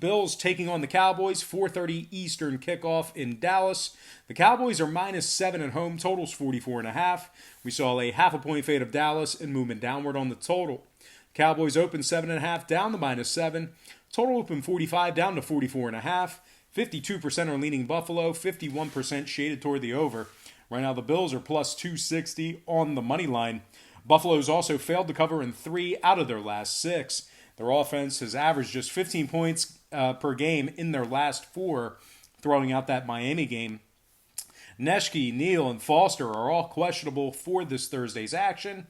Bills taking on the Cowboys, 4:30 Eastern kickoff in Dallas. The Cowboys are -7 at home, totals 44.5. We saw a half a point fade of Dallas and movement downward on the total. Cowboys open 7.5 down to -7. Total open 45 down to 44.5. 52% are leaning Buffalo, 51% shaded toward the over. Right now the Bills are plus 260 on the money line. Buffalo's also failed to cover in 3 out of their last 6. Their offense has averaged just 15 points per game in their last 4, throwing out that Miami game. Neshke, Neal, and Foster are all questionable for this Thursday's action.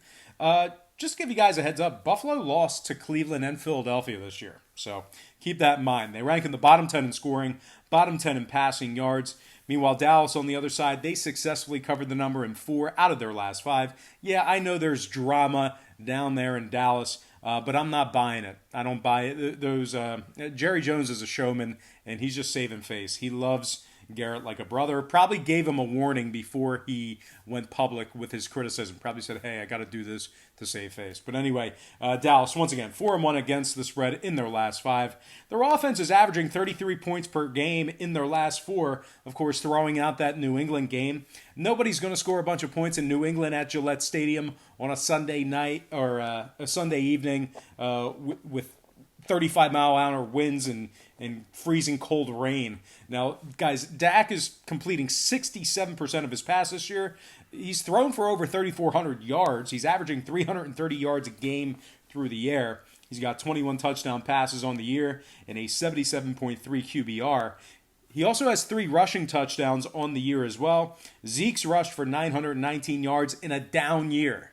Just to give you guys a heads up, Buffalo lost to Cleveland and Philadelphia this year. So keep that in mind. They rank in the bottom 10 in scoring, bottom 10 in passing yards. Meanwhile, Dallas on the other side, they successfully covered the number in 4 out of their last 5. Yeah, I know there's drama down there in Dallas, but I'm not buying it. I don't buy it. Jerry Jones is a showman, and he's just saving face. He loves Garrett like a brother. Probably gave him a warning before he went public with his criticism. Probably said, hey, I got to do this to save face. But anyway, Dallas, once again, 4-1 against the spread in their last 5. Their offense is averaging 33 points per game in their last 4. Of course, throwing out that New England game. Nobody's going to score a bunch of points in New England at Gillette Stadium on a Sunday night or a Sunday evening with 35-mile-an-hour winds and freezing cold rain. Now, guys, Dak is completing 67% of his passes this year. He's thrown for over 3,400 yards. He's averaging 330 yards a game through the air. He's got 21 touchdown passes on the year and a 77.3 QBR. He also has 3 rushing touchdowns on the year as well. Zeke's rushed for 919 yards in a down year.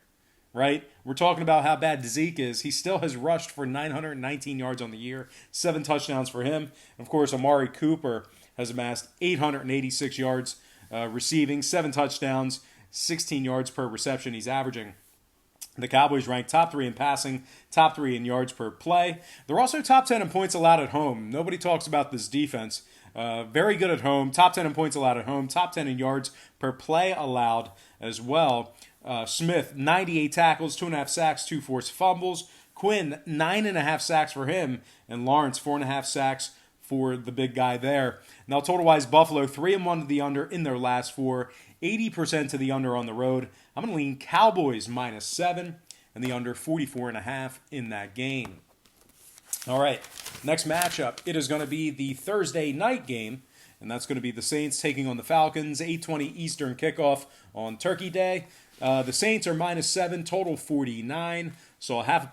Right? We're talking about how bad Zeke is. He still has rushed for 919 yards on the year, 7 touchdowns for him. Of course, Amari Cooper has amassed 886 yards receiving, 7 touchdowns, 16 yards per reception he's averaging. The Cowboys rank top 3 in passing, top 3 in yards per play. They're also top 10 in points allowed at home. Nobody talks about this defense. Very good at home, top 10 in points allowed at home, top 10 in yards per play allowed as well. Smith, 98 tackles, 2.5 sacks, 2 forced fumbles. Quinn, 9.5 sacks for him. And Lawrence, 4.5 sacks for the big guy there. Now, total-wise, Buffalo, 3-1 to the under in their last 4. 80% to the under on the road. I'm going to lean Cowboys -7 and the under 44.5 in that game. All right, next matchup. It is going to be the Thursday night game. And that's going to be the Saints taking on the Falcons, 8:20 Eastern kickoff on Turkey Day. The Saints are -7, total 49. So a half